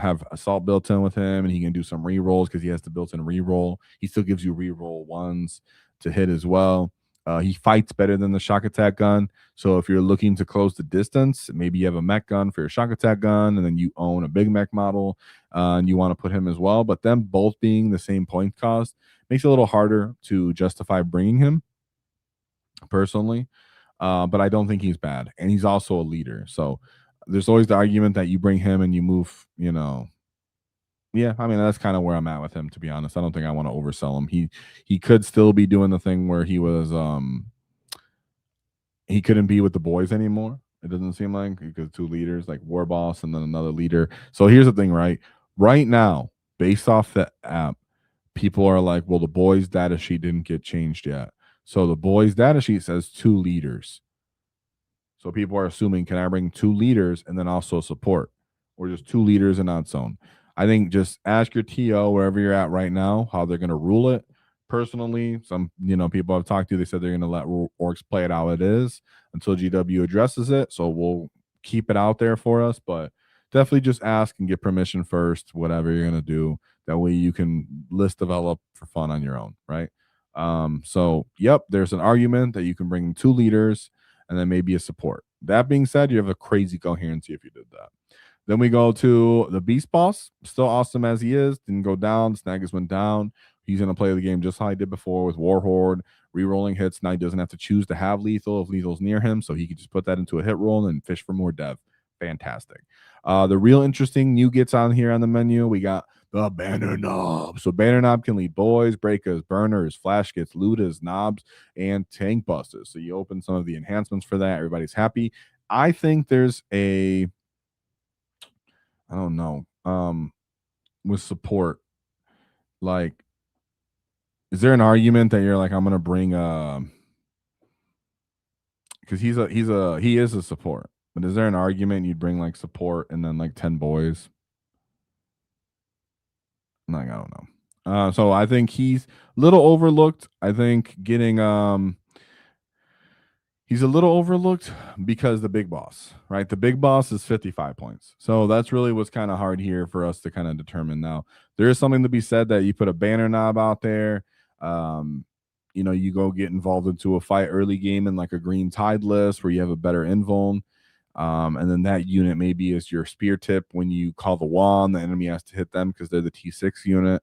have assault built in with him, and he can do some rerolls because he has the built-in reroll. He still gives you reroll ones to hit as well. He fights better than the shock attack gun. So if you're looking to close the distance, maybe you have a mech gun for your shock attack gun, and then you own a big mech model, and you want to put him as well. But them both being the same point cost makes it a little harder to justify bringing him personally. But I don't think he's bad, and he's also a leader. So there's always the argument that you bring him and you move, Yeah, I mean that's kind of where I'm at with him, to be honest. I don't think I want to oversell him. He could still be doing the thing where he couldn't be with the boys anymore. It doesn't seem like, because two leaders, like War Boss and then another leader. So here's the thing, right? Right now, based off the app, people are like, well, the boys data sheet didn't get changed yet. So the boys data sheet says 2 leaders. So people are assuming, can I bring 2 leaders and then also support, or just 2 leaders and not zone? I think just ask your TO wherever you're at right now how they're going to rule it. Personally, some people I've talked to, they said they're going to let Orks play it how it is until GW addresses it. So we'll keep it out there for us, but definitely just ask and get permission first, whatever you're going to do. That way you can list develop for fun on your own, right? So yep, there's an argument that you can bring 2 leaders and then maybe a support. That being said, you have a crazy coherency if you did that. Then we go to the Beast Boss, still awesome as he is. Didn't go down. Snaggers went down. He's going to play the game just how he did before with Warhorde, re-rolling hits. Now he doesn't have to choose to have lethal if lethal's near him, so he could just put that into a hit roll and fish for more dev. Fantastic. The real interesting new gets on here on the menu. We got the Banner Knob. So Banner Knob can lead boys, breakers, burners, flash kits, lootas, knobs, and tank busters. So you open some of the enhancements for that. Everybody's happy. I think there's I don't know, with support, like, is there an argument that you're like, I'm gonna bring because he is a support, but is there an argument you'd bring like support and then like 10 boys? Like, I don't know. So I think he's a little overlooked. I think getting he's a little overlooked because the big boss, right? The big boss is 55 points. So that's really what's kind of hard here for us to kind of determine. Now, there is something to be said that you put a banner knob out there. You go get involved into a fight early game in like a green tide list where you have a better invuln. And then that unit maybe is your spear tip when you call the wand, the enemy has to hit them because they're the T6 unit.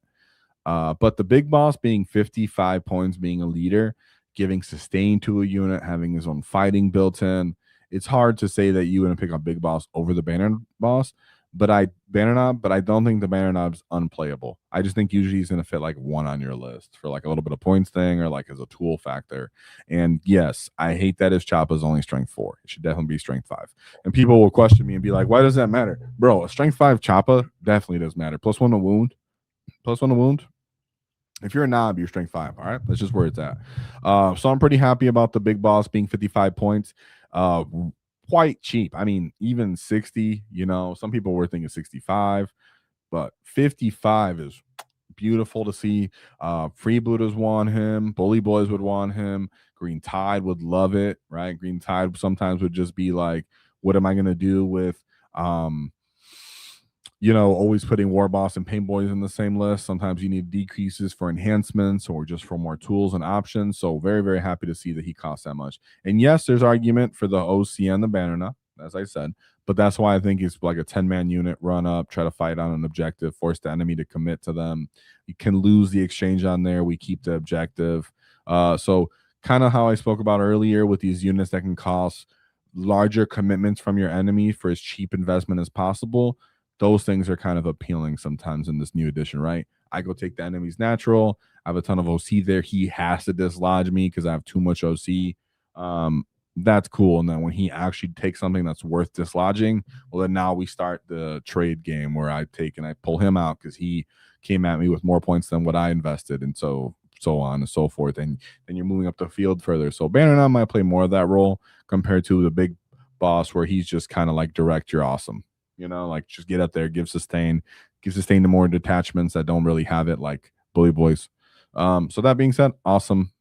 But the big boss being 55 points, being a leader, giving sustain to a unit, having his own fighting built in, it's hard to say that you wouldn't pick up big boss over the banner boss. But I don't think the banner knob's unplayable. I just think usually he's going to fit like 1 on your list for like a little bit of points thing or like as a tool factor. And yes, I hate that his choppa is only strength 4. It should definitely be strength 5. And people will question me and be like, why does that matter? Bro, a strength 5 choppa definitely does matter. +1 to wound. +1 to wound. If you're a knob, you're strength 5. All right. That's just where it's at. So I'm pretty happy about the big boss being 55 points. Quite cheap. I mean, even 60, some people were thinking 65, but 55 is beautiful to see. Freebooters want him. Bully Boys would want him. Green Tide would love it, right? Green Tide sometimes would just be like, what am I going to do with always putting War Boss and Pain Boys in the same list. Sometimes you need decreases for enhancements or just for more tools and options. So very, very happy to see that he costs that much. And yes, there's argument for the OC and the Banner, as I said, But that's why I think it's like a 10-man unit run up, try to fight on an objective, force the enemy to commit to them. You can lose the exchange on there. We keep the objective. So kind of how I spoke about earlier with these units that can cost larger commitments from your enemy for as cheap investment as possible. Those things are kind of appealing sometimes in this new edition, right? I go take the enemy's natural. I have a ton of OC there. He has to dislodge me because I have too much OC. That's cool. And then when he actually takes something that's worth dislodging, well, then now we start the trade game where I take and I pull him out because he came at me with more points than what I invested, and so on and so forth. And then you're moving up the field further. So Bannerknight might play more of that role compared to the big boss where he's just kind of like direct, you're awesome. Like just get up there, give sustain to more detachments that don't really have it, like Bully Boys. So that being said, awesome.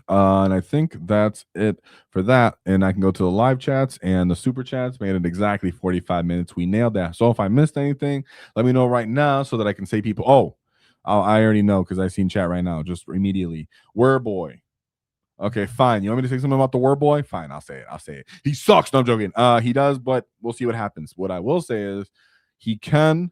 And I think that's it for that. And I can go to the live chats and the super chats. Made it exactly 45 minutes. We nailed that. So if I missed anything, let me know right now so that I can say people, I already know because I seen chat right now, just immediately. Boy. Okay, fine. You want me to say something about the word boy? Fine, I'll say it. He sucks. No, I'm joking. He does, but we'll see what happens. What I will say is he can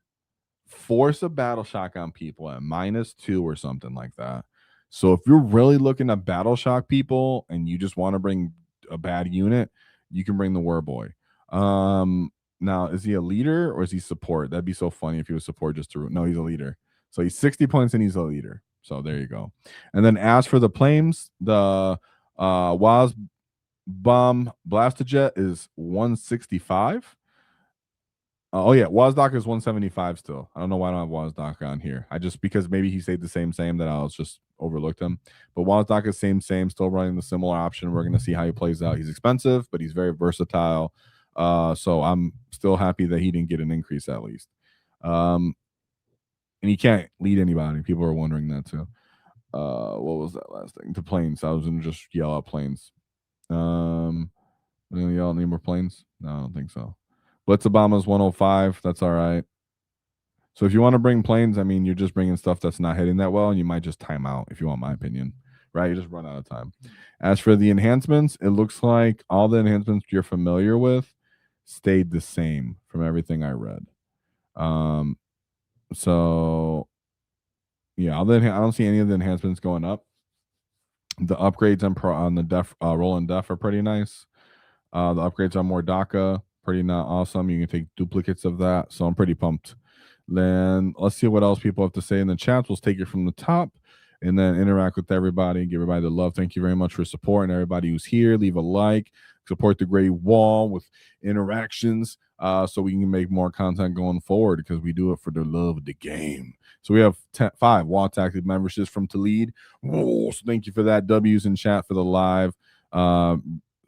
force a battle shock on people at -2 or something like that. So if you're really looking to battle shock people and you just want to bring a bad unit, you can bring the word boy. Now, is he a leader or is he support? That'd be so funny if he was support just to root. No, he's a leader. So he's 60 points and he's a leader. So there you go. And then as for the flames, the WAAAGH bomb blastojet is 165. Oh yeah, WAAAGH is 175 still. I don't know why I don't have WAAAGH on here. Because maybe he stayed the same that I was just overlooked him. But WAAAGH is same, still running the similar option. We're gonna see how he plays out. He's expensive, but he's very versatile. So I'm still happy that he didn't get an increase at least. And he can't lead anybody. People are wondering that too. What was that last thing? The planes. I was gonna just yell out planes. I'm gonna yell out any more planes? No, I don't think so. Blitz Obama's 105. That's all right. So if you want to bring planes, I mean, you're just bringing stuff that's not hitting that well, and you might just time out, if you want my opinion, right? You just run out of time. As for the enhancements, it looks like all the enhancements you're familiar with stayed the same from everything I read. So yeah, I don't see any of the enhancements going up. The upgrades on the def roll and def are pretty nice. The upgrades on more DACA, pretty not awesome. You can take duplicates of that, so I'm pretty pumped. Then let's see what else people have to say in the chats. We'll take it from the top and then interact with everybody, give everybody the love. Thank you very much for supporting everybody who's here. Leave a like, support the Great Wall with interactions, so we can make more content going forward because we do it for the love of the game. So we have 5 WAAAGH Tactic memberships from Talid. Whoa, so thank you for that. W's in chat for the live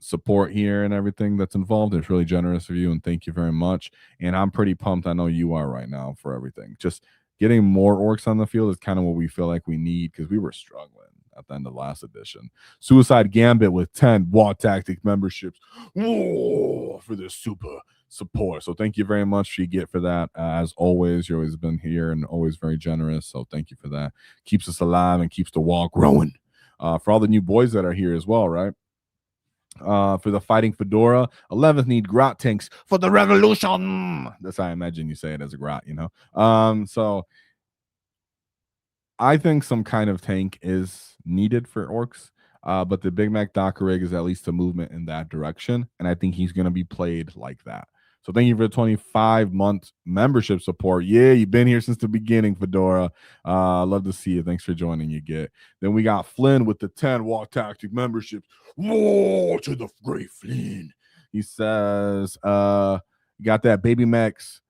support here and everything that's involved. It's really generous of you, and thank you very much. And I'm pretty pumped. I know you are right now for everything. Just getting more orcs on the field is kind of what we feel like we need because we were struggling at the end of last edition. Suicide Gambit with 10 WAAAGH Tactic memberships. Whoa, for this super support. So thank you very much for you get for that. As always, you've always been here and always very generous. So thank you for that. Keeps us alive and keeps the wall growing. For all the new boys that are here as well, right? For the Fighting Fedora, 11th need grot tanks for the revolution. That's how I imagine you say it as a grot, So I think some kind of tank is needed for orcs, but the Big Mac Dockerig is at least a movement in that direction, and I think he's going to be played like that. So thank you for the 25-month membership support. Yeah, you've been here since the beginning, Fedora. Love to see you. Thanks for joining. You get. Then we got Flynn with the 10 WAAAGH Tactic memberships. Whoa, to the great Flynn. He says, you got that Baby Max.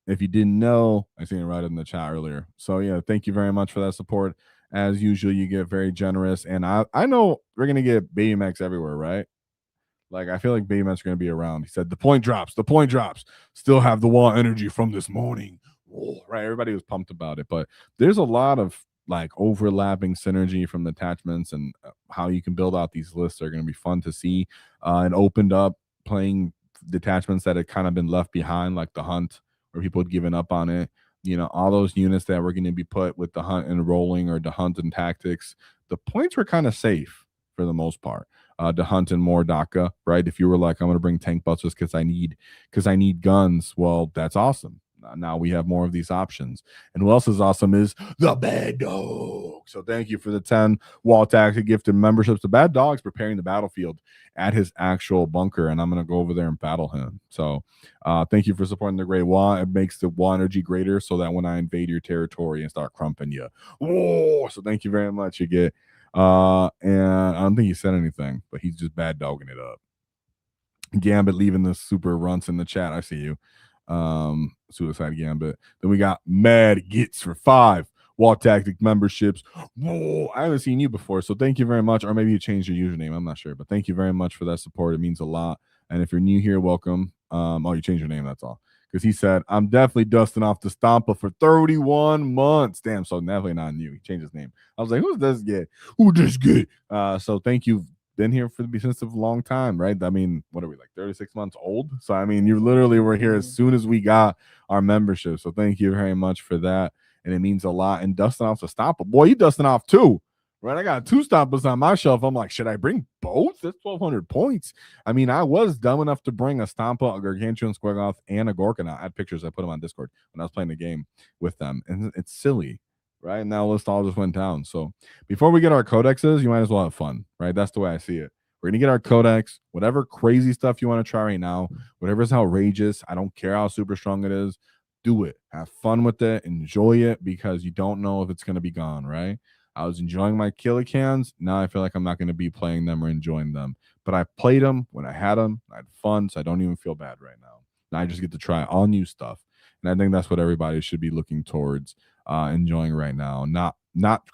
If you didn't know, I seen it right in the chat earlier. So yeah, thank you very much for that support. As usual, you get very generous. And I know we're going to get Baby Max everywhere, right? Like, I feel like Baby Max are going to be around. He said, the point drops. Still have the wall energy from this morning. Whoa, right? Everybody was pumped about it. But there's a lot of like overlapping synergy from the attachments, and how you can build out these lists are going to be fun to see. And opened up playing detachments that had kind of been left behind, like the Hunt, where people had given up on it. All those units that were going to be put with the Hunt and rolling or the Hunt and tactics, the points were kind of safe for the most part. to hunt in more DACA, right? If you were like, I'm going to bring tank busters because I need guns, well, that's awesome. Now we have more of these options. And who else is awesome is the Bad Dog. So thank you for the 10 WAAAGH gifted memberships. The Bad Dog's preparing the battlefield at his actual bunker, and I'm going to go over there and battle him. So thank you for supporting the Great Wall. It makes the Wall energy greater so that when I invade your territory and start crumping you, whoa! So thank you very much. You get, and I don't think he said anything, but he's just bad dogging it up. Gambit leaving the super runts in the chat. I see you. Suicide Gambit. Then we got Mad Gets for 5 Wall Tactic memberships. Whoa, I haven't seen you before, so thank you very much. Or maybe you changed your username. I'm not sure, but thank you very much for that support. It means a lot. And if you're new here, welcome. Oh, you changed your name. That's all. Because he said, I'm definitely dusting off the Stompa for 31 months. Damn, so definitely not new. He changed his name. I was like, who's this guy? Who this guy? So thank you. Been here for the since a long time, right? I mean, what are we, like 36 months old? So I mean, you literally were here as soon as we got our membership. So thank you very much for that. And it means a lot. And dusting off the Stompa. Boy, you dusting off too. Right? I got 2 Stompas on my shelf. I'm like, should I bring both? That's 1,200 points. I mean, I was dumb enough to bring a Stompa, a Gargantuan Squargoth, and a Gorkanaut. I had pictures. I put them on Discord when I was playing the game with them. And it's silly. Right now, list all just went down. So before we get our codexes, you might as well have fun, right? That's the way I see it. We're gonna get our codex, whatever crazy stuff you want to try right now, whatever's outrageous. I don't care how super strong it is. Do it. Have fun with it. Enjoy it because you don't know if it's gonna be gone, right? I was enjoying my Killicans. Now I feel like I'm not going to be playing them or enjoying them. But I played them when I had them. I had fun, so I don't even feel bad right now. Now I just get to try all new stuff. And I think that's what everybody should be looking towards enjoying right now. Not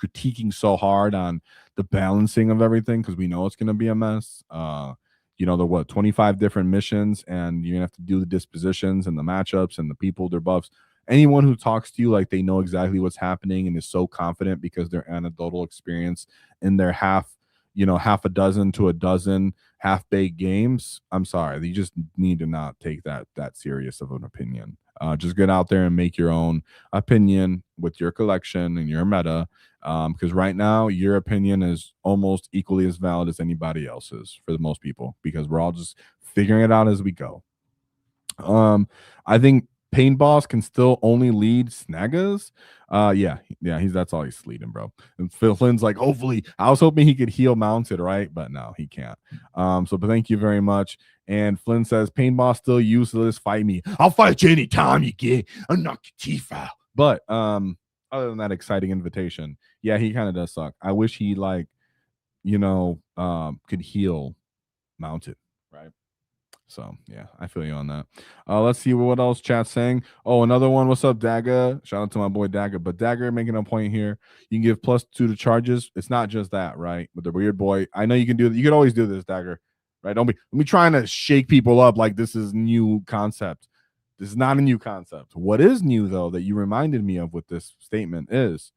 critiquing so hard on the balancing of everything because we know it's going to be a mess. You know, the 25 different missions, and you're going to have to do the dispositions and the matchups and the people, their buffs. Anyone who talks to you like they know exactly what's happening and is so confident because their anecdotal experience in their half a dozen to a dozen half-baked games, I'm sorry, you just need to not take that serious of an opinion. Just get out there and make your own opinion with your collection and your meta, because right now your opinion is almost equally as valid as anybody else's for the most people, because we're all just figuring it out as we go. I think Pain Boss can still only lead Snaggas. Yeah, that's all he's leading, bro. And Phil Flynn's like, hopefully, I was hoping he could heal Mounted, right? But no, he can't. But thank you very much. And Flynn says, Pain Boss still useless. Fight me. I'll fight you anytime you get. I'll knock your teeth out. But other than that exciting invitation, yeah, he kind of does suck. I wish he could heal Mounted, right? So yeah, I feel you on that. Let's see what else chat's saying. Oh, another one. What's up, Dagga? Shout out to my boy Dagga. But Dagger making a point here. You can give +2 to charges. It's not just that, right? But the weird boy, I know you can do that. You can always do this, Dagger. Right? Don't be trying to shake people up like this is new concept. This is not a new concept. What is new though that you reminded me of with this statement is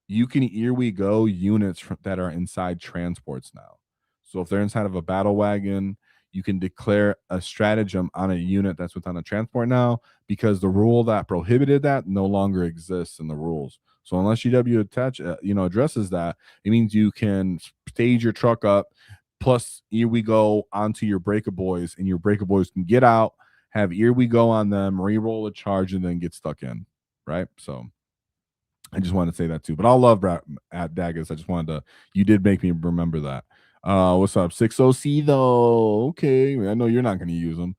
you can here we go units that are inside transports now. So if they're inside of a battle wagon, you can declare a stratagem on a unit that's within a transport now, because the rule that prohibited that no longer exists in the rules. So unless GW addresses that, it means you can stage your truck up. Plus, here we go onto your breaker boys, and your breaker boys can get out, have here we go on them, re-roll a charge, and then get stuck in. Right. So I just wanted to say that too. But I'll love at Daggers. I just wanted to, you did make me remember that. What's up? 60C though. Okay. I know you're not going to use them.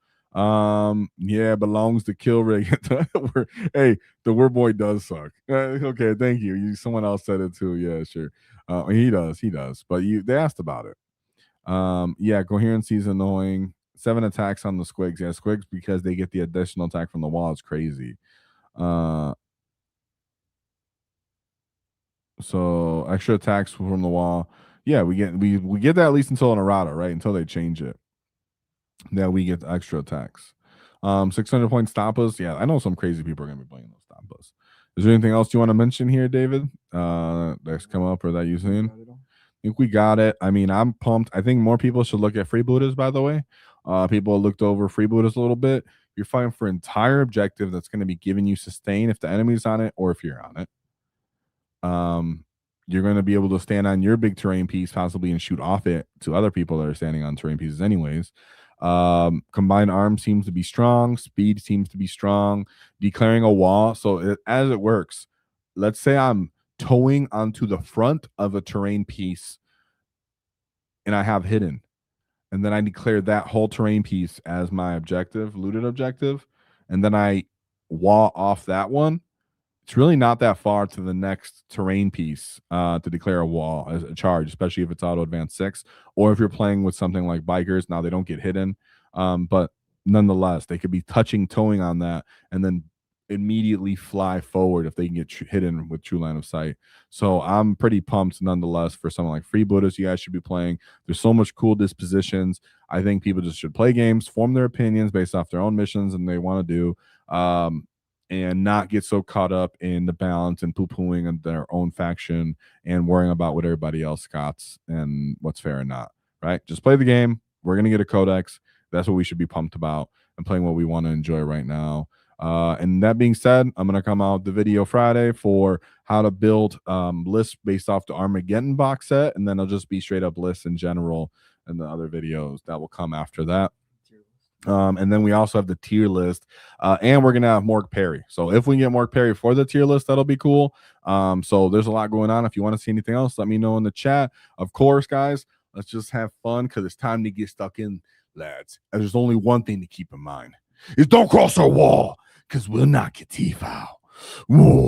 Yeah, belongs to Kill Rig. Hey, the word boy does suck. Okay, thank you. Someone else said it too. Yeah, sure. He does. But they asked about it. Yeah, coherency is annoying. 7 attacks on the squigs. Yeah, squigs because they get the additional attack from the wall. It's crazy. So extra attacks from the wall. Yeah, we get that at least until an errata, right? Until they change it. That we get the extra attacks. 600 point Stompas. Yeah, I know some crazy people are gonna be playing those Stompas. Is there anything else you want to mention here, David? That's come up or that you've seen? I think we got it. I mean, I'm pumped. I think more people should look at freebooters, by the way. People looked over freebooters a little bit. You're fighting for entire objective that's going to be giving you sustain if the enemy's on it or if you're on it. you're going to be able to stand on your big terrain piece possibly and shoot off it to other people that are standing on terrain pieces anyways. Combined arms seems to be strong. Speed seems to be strong. Declaring a wall. So as it works, let's say I'm towing onto the front of a terrain piece and I have hidden. And then I declare that whole terrain piece as my objective, looted objective. And then I wall off that one. It's really not that far to the next terrain piece to declare a wall as a charge, especially if it's auto advance 6, or if you're playing with something like bikers. Now they don't get hidden, but nonetheless, they could be touching, towing on that, and then immediately fly forward if they can get hidden with true line of sight. So I'm pretty pumped nonetheless for someone like Freebooters. You guys should be playing. There's so much cool dispositions. I think people just should play games, form their opinions based off their own missions and they want to do. And not get so caught up in the balance and poo-pooing on their own faction and worrying about what everybody else got and what's fair and not, right? Just play the game. We're going to get a codex. That's what we should be pumped about and playing what we want to enjoy right now. And that being said, I'm going to come out with the video Friday for how to build lists based off the Armageddon box set, and then it'll just be straight up lists in general and the other videos that will come after that. And then we also have the tier list, and we're gonna have Mork Perry. So if we can get Mork Perry for the tier list, that'll be cool. So there's a lot going on. If you want to see anything else, let me know in the chat. Of course, guys, let's just have fun because it's time to get stuck in, lads. And there's only one thing to keep in mind: is don't cross our wall because we'll knock your teeth out. Whoa.